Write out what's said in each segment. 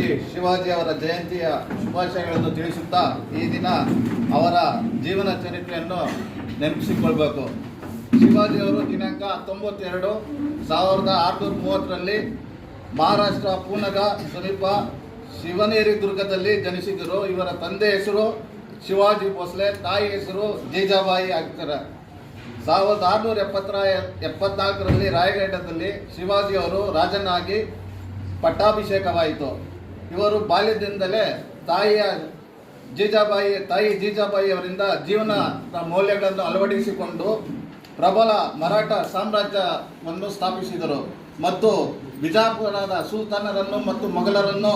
ಛತ್ರಪತಿ ಶಿವಾಜಿ ಅವರ ಜಯಂತಿಯ ಶುಭಾಶಯಗಳನ್ನು ತಿಳಿಸುತ್ತಾ ಈ ದಿನ ಅವರ ಜೀವನ ಚರಿತ್ರೆಯನ್ನು ನೆನಪಿಸಿಕೊಳ್ಬೇಕು. ಶಿವಾಜಿಯವರು ದಿನಾಂಕ 19/2/1630 ಮಹಾರಾಷ್ಟ್ರ ಪೂನಗ ಸಮೀಪ ಶಿವನೇರಿ ದುರ್ಗದಲ್ಲಿ ಜನಿಸಿದರು. ಇವರ ತಂದೆ ಹೆಸರು ಶಿವಾಜಿ ಭೋಸ್ಲೆ, ತಾಯಿ ಹೆಸರು ಜೀಜಾಬಾಯಿ ಆಗ್ತಾರೆ. 1674 ರಾಯಗಢದಲ್ಲಿ ಶಿವಾಜಿಯವರು ರಾಜನಾಗಿ ಪಟ್ಟಾಭಿಷೇಕವಾಯಿತು. ಇವರು ಬಾಲ್ಯದಿಂದಲೇ ತಾಯಿ ಜೀಜಾಬಾಯಿ ಅವರಿಂದ ಜೀವನ ಮೌಲ್ಯಗಳನ್ನು ಅಳವಡಿಸಿಕೊಂಡು ಪ್ರಬಲ ಮರಾಠ ಸಾಮ್ರಾಜ್ಯವನ್ನು ಸ್ಥಾಪಿಸಿದರು ಮತ್ತು ಬಿಜಾಪುರದ ಸುಲ್ತಾನರನ್ನು ಮತ್ತು ಮೊಘಲರನ್ನು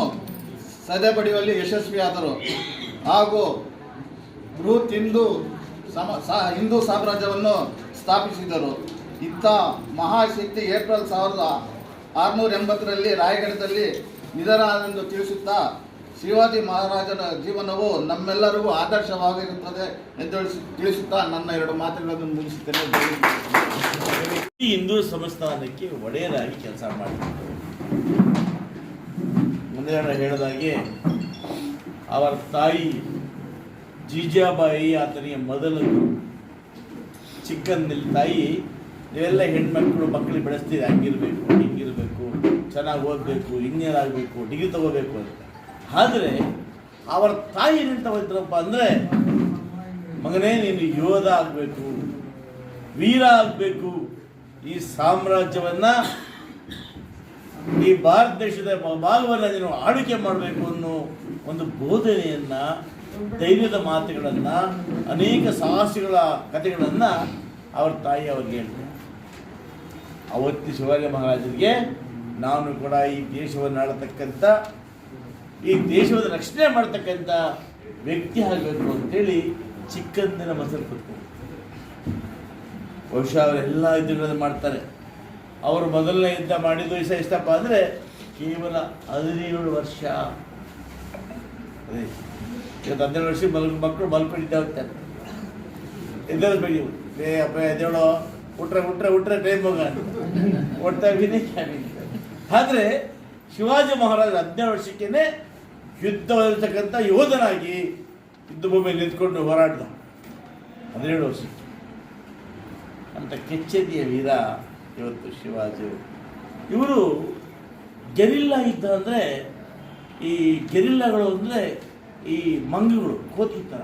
ಸದೆಬಡಿಯುವಲ್ಲಿ ಯಶಸ್ವಿಯಾದರು ಹಾಗೂ ಬೃಹತ್ ಹಿಂದೂ ಸಾಮ್ರಾಜ್ಯವನ್ನು ಸ್ಥಾಪಿಸಿದರು. ಇಂಥ ಮಹಾಶಕ್ತಿ ಏಪ್ರಿಲ್ 1680 ರಾಯಗಢದಲ್ಲಿ ನಿಧನರಾದೆಂದು ತಿಳಿಸುತ್ತಾ ಶಿವಾಜಿ ಮಹಾರಾಜನ ಜೀವನವು ನಮ್ಮೆಲ್ಲರಿಗೂ ಆದರ್ಶವಾಗಿರುತ್ತದೆ ಎಂದು ತಿಳಿಸುತ್ತಾ ನನ್ನ 2 ಮಾತುಗಳನ್ನು ಮುಗಿಸುತ್ತೇನೆ. ಹಿಂದೂ ಸಂಸ್ಥಾನಕ್ಕೆ ಒಡೆಯರಾಗಿ ಕೆಲಸ ಮಾಡಿದರು. ಮುಂದೆ ಹೇಳಿದಾಗೆ ಅವರ ತಾಯಿ ಜೀಜಾಬಾಯಿ ಆತನಿಗೆ ಮೊದಲದು ಚಿಕ್ಕಂದಲ್ಲಿ ತಾಯಿ ಇವೆಲ್ಲ ಮಕ್ಕಳಿಗೆ ಬೆಳೆಸ್ತಿದೆ, ಹಂಗಿರಬೇಕು ಹಿಂಗಿರಬೇಕು, ಚೆನ್ನಾಗಿ ಓದಬೇಕು, ಇಂಜಿನಿಯರ್ ಆಗಬೇಕು, ಡಿಗ್ರಿ ತಗೋಬೇಕು ಅಂತ. ಆದರೆ ಅವರ ತಾಯಿ ಏನಂತ ಹೋಯ್ತಾರಪ್ಪ ಅಂದರೆ, ಮಗನೇ ನೀನು ಯೋಧ ಆಗಬೇಕು, ವೀರ ಆಗಬೇಕು, ಈ ಸಾಮ್ರಾಜ್ಯವನ್ನು ಈ ಭಾರತ ದೇಶದ ಭಾಗವನ್ನು ನೀನು ಆಳ್ವಿಕೆ ಮಾಡಬೇಕು ಅನ್ನೋ ಒಂದು ಬೋಧನೆಯನ್ನು, ಧೈರ್ಯದ ಮಾತುಗಳನ್ನು, ಅನೇಕ ಸಾಹಸಿಗಳ ಕಥೆಗಳನ್ನು ಅವ್ರ ತಾಯಿ ಅವ್ರಿಗೆ ಹೇಳ್ತಾರೆ. ಅವತ್ತಿ ಶಿವಾಜಿ ಮಹಾರಾಜರಿಗೆ ನಾನು ಕೂಡ ಈ ದೇಶವನ್ನು ಆಳತಕ್ಕಂಥ, ಈ ದೇಶವನ್ನು ರಕ್ಷಣೆ ಮಾಡ್ತಕ್ಕಂಥ ವ್ಯಕ್ತಿ ಆಗಬೇಕು ಅಂತೇಳಿ ಚಿಕ್ಕಂದಿನ ಮನಸ್ಸಲ್ಲಿ ಕೂತ್ಕೊಂಡು ಬಹುಶಃ ಅವರೆಲ್ಲ ಯುದ್ಧಗಳನ್ನು ಮಾಡ್ತಾರೆ. ಅವರು ಮೊದಲನೇ ಯುದ್ಧ ಮಾಡಿದ್ದು ಎಷ್ಟಪ್ಪ ಅಂದರೆ ಕೇವಲ 17 ವರ್ಷ. ಅದೇ ಇವತ್ತು 17 ವರ್ಷ ಮಕ್ಕಳು ಮಲ್ಕೊಂಡಿದ್ದ ಹೋಗ್ತಾರೆ. ಎದ್ದೇಳು ಬೇಡಿ, ಅಪ್ಪ ಎದ್ದೇಳೋ, ಉಟ್ರೆ ಟೈಮ್ ಹೋಗ ಓಡ್ತಾ ಇದ್ದೀನಿ. ಆದರೆ ಶಿವಾಜಿ ಮಹಾರಾಜ 17 ವರ್ಷಕ್ಕೇ ಯುದ್ಧವಿರ್ತಕ್ಕಂಥ ಯೋಧನಾಗಿ ಯುದ್ಧ ಭೂಮಿಯಲ್ಲಿ ನಿಂತ್ಕೊಂಡು ಹೋರಾಡ್ದ. 17 ವರ್ಷಕ್ಕೆ ಅಂತ ಕೆಚ್ಚೆದೆಯ ವೀರ ಇವತ್ತು ಶಿವಾಜಿ. ಇವರು ಗೆರಿಲ್ಲಾ ಯುದ್ಧ ಅಂದರೆ, ಈ ಗೆರಿಲ್ಲಾಗಳು ಅಂದರೆ ಈ ಮಂಗಗಳು, ಕೋತಿ ಥರ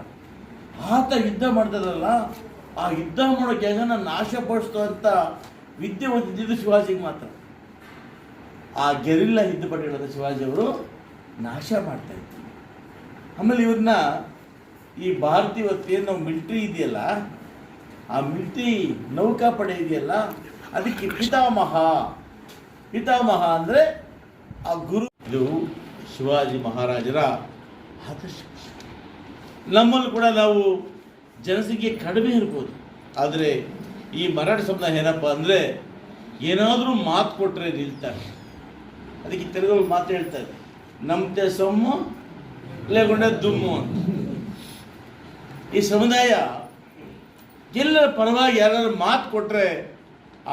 ಆತ ಯುದ್ಧ ಮಾಡ್ತಾರಲ್ಲ, ಆ ಯುದ್ಧ ಮಾಡೋ ಜನನ ನಾಶಪಡಿಸುವಂಥ ವಿದ್ಯೆ ಹೊಂದಿದ್ದು ಶಿವಾಜಿಗೆ ಮಾತ್ರ. ಆ ಗೆರಿಲ್ಲಾ ಯುದ್ಧಪಡೆಗಳನ್ನು ಶಿವಾಜಿಯವರು ನಾಶ ಮಾಡ್ತಾಯಿದ್ರು. ಆಮೇಲೆ ಇವ್ರನ್ನ ಈ ಭಾರತೀಯ ಏನು ನಾವು ಮಿಲಿಟ್ರಿ ಇದೆಯಲ್ಲ, ಆ ಮಿಲಿಟ್ರಿ ನೌಕಾಪಡೆ ಇದೆಯಲ್ಲ, ಅದಕ್ಕೆ ಪಿತಾಮಹ ಅಂದರೆ ಆ ಗುರು. ಇದು ಶಿವಾಜಿ ಮಹಾರಾಜರ ಆದರ್ಶ. ನಮ್ಮಲ್ಲಿ ಕೂಡ ನಾವು ಜನಸಂಖ್ಯೆ ಕಡಿಮೆ ಇರ್ಬೋದು, ಆದರೆ ಈ ಮರಾಠ ಸಮುದಾಯ ಏನಪ್ಪ ಅಂದರೆ ಏನಾದರೂ ಮಾತು ಕೊಟ್ಟರೆ ನಿಲ್ತಾರೆ. ಅದಕ್ಕೆ ತೆಲುಗು ಮಾತು ಹೇಳ್ತಾರೆ, ನಮ್ತೆ ಸೊಮ್ಮು ಲೇಕೊಂಡೆ ದುಮ್ಮು ಅಂತ. ಈ ಸಮುದಾಯ ಎಲ್ಲರ ಪರವಾಗಿ ಯಾರಾದ್ರೂ ಮಾತು ಕೊಟ್ಟರೆ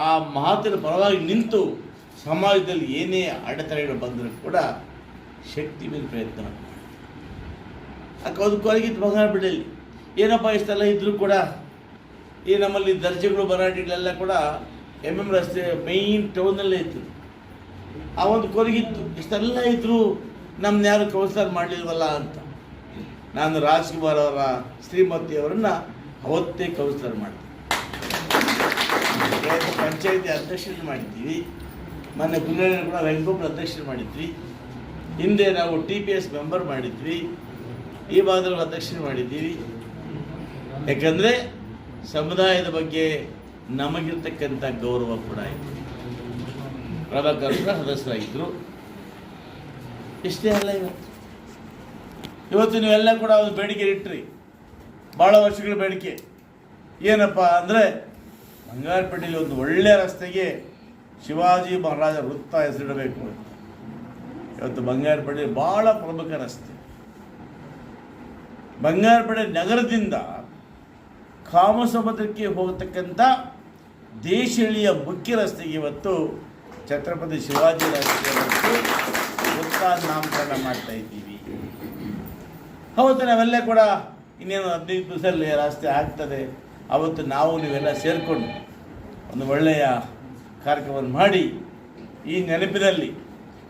ಆ ಮಾತಿನ ಪರವಾಗಿ ನಿಂತು ಸಮಾಜದಲ್ಲಿ ಏನೇ ಅಡೆತಡೆಗಳು ಬಂದರೂ ಕೂಡ ಶಕ್ತಿ ಮೇಲೆ ಪ್ರಯತ್ನ ಮಾಡ್ತಾರೆ. ಅದಕ್ಕೊರಗಿತ್ತು ಬಂಗಾರ ಬಿಡಲಿ ಏನಪ್ಪ ಇಷ್ಟೆಲ್ಲ ಇದ್ದರೂ ಕೂಡ ಈ ನಮ್ಮಲ್ಲಿ ದರ್ಜೆಗಳು ಬರಾಟಿಗಳೆಲ್ಲ ಕೂಡ MM ರಸ್ತೆ ಮೈನ್ ಟೌನಲ್ಲೇ ಇತ್ತು. ಆ ಒಂದು ಕೊರಗಿತ್ತು, ಇಷ್ಟೆಲ್ಲ ಇದ್ದರೂ ನಮ್ಮನ್ನ ಯಾರು ಕೌನ್ಸಿಲರ್ ಮಾಡಲಿಲ್ವಲ್ಲ ಅಂತ. ನಾನು ರಾಜ್ಕುಮಾರ್ ಅವರ ಶ್ರೀಮತಿಯವರನ್ನು ಅವತ್ತೇ ಕೌನ್ಸಿಲರ್ ಮಾಡಿದೆ. ಪಂಚಾಯತಿ ಅಧ್ಯಕ್ಷರು ಮಾಡಿದ್ದೀವಿ, ಮೊನ್ನೆ ಗುಲ್ಲೇರಿ ಕೂಡ ವೆಂಕಟೊಬ್ಬರು ಅಧ್ಯಕ್ಷರು ಮಾಡಿದ್ವಿ, ಹಿಂದೆ ನಾವು TPS ಮೆಂಬರ್ ಮಾಡಿದ್ವಿ, ಈ ಭಾಗದಲ್ಲಿ ಅಧ್ಯಕ್ಷರು ಮಾಡಿದ್ದೀವಿ. ಯಾಕಂದರೆ ಸಮುದಾಯದ ಬಗ್ಗೆ ನಮಗಿರ್ತಕ್ಕಂಥ ಗೌರವ ಕೂಡ ಇದೆ. ಪ್ರಭಾಕರ್ ಕೂಡ ಸದಸ್ಯರಾಗಿದ್ದರು. ಇಷ್ಟೇ ಅಲ್ಲ, ಇವತ್ತು ನೀವೆಲ್ಲ ಕೂಡ ಒಂದು ಬೇಡಿಕೆ ಇಟ್ರಿ, ಭಾಳ ವರ್ಷಗಳ ಬೇಡಿಕೆ. ಏನಪ್ಪ ಅಂದರೆ ಬಂಗಾರಪೇಟೆಯಲ್ಲಿ ಒಂದು ಒಳ್ಳೆಯ ರಸ್ತೆಗೆ ಶಿವಾಜಿ ಮಹಾರಾಜ ವೃತ್ತ ಹೆಸರಿಡಬೇಕು ಅಂತ. ಇವತ್ತು ಬಂಗಾರಪೇಟೆ ಭಾಳ ಪ್ರಮುಖ ರಸ್ತೆ. ಬಂಗಾರಪೇಟೆ ನಗರದಿಂದ ಕಾಮಸಮುದ್ರಕ್ಕೆ ಹೋಗತಕ್ಕಂಥ ದೇಶಳಿಯ ಮುಖ್ಯ ರಸ್ತೆಗೆ ಇವತ್ತು ಛತ್ರಪತಿ ಶಿವಾಜಿ ರಸ್ತೆ ಮತ್ತು ಉತ್ಸಾಹ ನಾಮಕರಣ ಮಾಡ್ತಾ ಇದ್ದೀವಿ. ಅವತ್ತು ನಾವೆಲ್ಲ ಕೂಡ ಇನ್ನೇನು 15 ದಿವಸದಲ್ಲಿ ರಾಷ್ಟ್ರೀಯ ಆಗ್ತದೆ. ಅವತ್ತು ನಾವು ನೀವೆಲ್ಲ ಸೇರಿಕೊಂಡು ಒಂದು ಒಳ್ಳೆಯ ಕಾರ್ಯಕ್ರಮವನ್ನು ಮಾಡಿ ಈ ನೆನಪಿನಲ್ಲಿ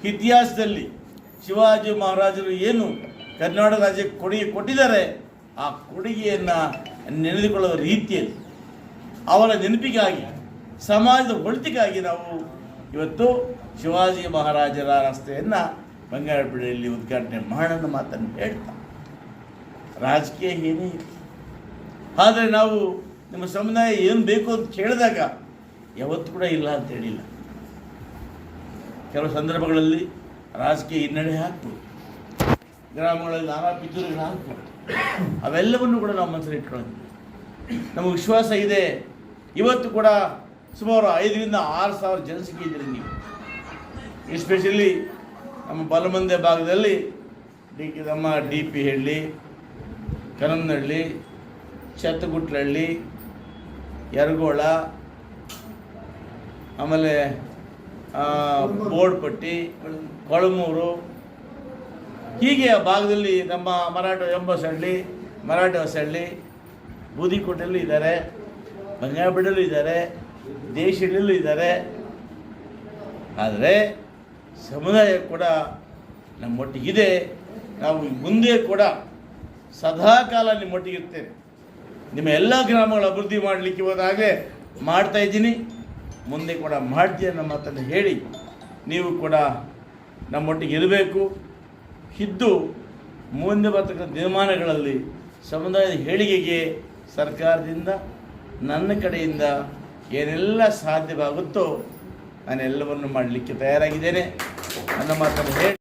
ಇತಿಹಾಸದಲ್ಲಿ ಶಿವಾಜಿ ಮಹಾರಾಜರು ಏನು ಕರ್ನಾಟಕ ರಾಜ್ಯಕ್ಕೆ ಕೊಡುಗೆ ಕೊಟ್ಟಿದ್ದಾರೆ ಆ ಕೊಡುಗೆಯನ್ನು ನೆನೆದುಕೊಳ್ಳುವ ರೀತಿಯಲ್ಲಿ ಅವರ ನೆನಪಿಗಾಗಿ ಸಮಾಜದ ಒಳಿತಿಗಾಗಿ ನಾವು ಇವತ್ತು ಶಿವಾಜಿ ಮಹಾರಾಜರ ರಸ್ತೆಯನ್ನು ಬಂಗಾರಪೇಟೆಯಲ್ಲಿ ಉದ್ಘಾಟನೆ ಮಾಡೋಣ ಮಾತನ್ನು ಹೇಳ್ತಾ ರಾಜಕೀಯ ಏನೇ ಇಲ್ಲ. ಆದರೆ ನಾವು ನಿಮ್ಮ ಸಮುದಾಯ ಏನು ಬೇಕು ಅಂತ ಕೇಳಿದಾಗ ಯಾವತ್ತೂ ಕೂಡ ಇಲ್ಲ ಅಂತ ಹೇಳಿಲ್ಲ. ಕೆಲವು ಸಂದರ್ಭಗಳಲ್ಲಿ ರಾಜಕೀಯ ಹಿನ್ನಡೆ ಆಗ್ಬೋದು, ಗ್ರಾಮಗಳಲ್ಲಿ ನಾನಾ ಪಿತೂರುಗಳು ಆಗ್ಬೋದು. ಅವೆಲ್ಲವನ್ನು ಕೂಡ ನಾವು ಮನಸ್ಸಲ್ಲಿ ಇಟ್ಕೊಂಡಿದ್ದೀವಿ. ನಮಗೆ ವಿಶ್ವಾಸ ಇದೆ. ಇವತ್ತು ಕೂಡ ಸುಮಾರು 5,000 to 6,000 ಜನಸಂಖ್ಯೆ ಇದ್ದೀರಿ ನೀವು. ಎಸ್ಪೆಷಲಿ ನಮ್ಮ ಬಲಮಂದೆ ಭಾಗದಲ್ಲಿ ನಮ್ಮ DP ಹಳ್ಳಿ, ಕನಮನಹಳ್ಳಿ, ಛತ್ತಗುಟ್ಲಹಳ್ಳಿ, ಯರಗೋಳ, ಆಮೇಲೆ ಬೋರ್ಡ್ಪಟ್ಟಿ, ಕೊಳಮೂರು, ಹೀಗೆ ಆ ಭಾಗದಲ್ಲಿ ನಮ್ಮ ಮರಾಠ ಹೊಸಹಳ್ಳಿ, ಬೂದಿಕೋಟೆಯಲ್ಲೂ ಇದ್ದಾರೆ, ಬಂಗಾರಪೇಟೆಯಲ್ಲೂ ಇದ್ದಾರೆ, ದೇಶದಲ್ಲೂ ಇದ್ದಾರೆ. ಆದರೆ ಸಮುದಾಯ ಕೂಡ ನಮ್ಮೊಟ್ಟಿಗಿದೆ. ನಾವು ಮುಂದೆ ಕೂಡ ಸದಾಕಾಲ ನಿಮ್ಮೊಟ್ಟಿಗಿರ್ತೇವೆ. ನಿಮ್ಮ ಎಲ್ಲ ಗ್ರಾಮಗಳ ಅಭಿವೃದ್ಧಿ ಮಾಡಲಿಕ್ಕೆ ಹೋದಾಗಲೇ ಮಾಡ್ತಾ ಇದ್ದೀನಿ, ಮುಂದೆ ಕೂಡ ಮಾಡ್ತೀನಿ ಅನ್ನೋ ಮಾತನ್ನು ಹೇಳಿ ನೀವು ಕೂಡ ನಮ್ಮೊಟ್ಟಿಗೆ ಇರಬೇಕು. ಇದ್ದು ಮುಂದೆ ಬರ್ತಕ್ಕಂಥ ದಿನಮಾನಗಳಲ್ಲಿ ಸಮುದಾಯದ ಏಳಿಗೆಗೆ ಸರ್ಕಾರದಿಂದ ನನ್ನ ಕಡೆಯಿಂದ ಏನೆಲ್ಲ ಸಾಧ್ಯವಾಗುತ್ತೋ ನಾನೆಲ್ಲವನ್ನು ಮಾಡಲಿಕ್ಕೆ ತಯಾರಾಗಿದ್ದೇನೆ ಅನ್ನೋ ಮಾತನ್ನು ಹೇಳಿ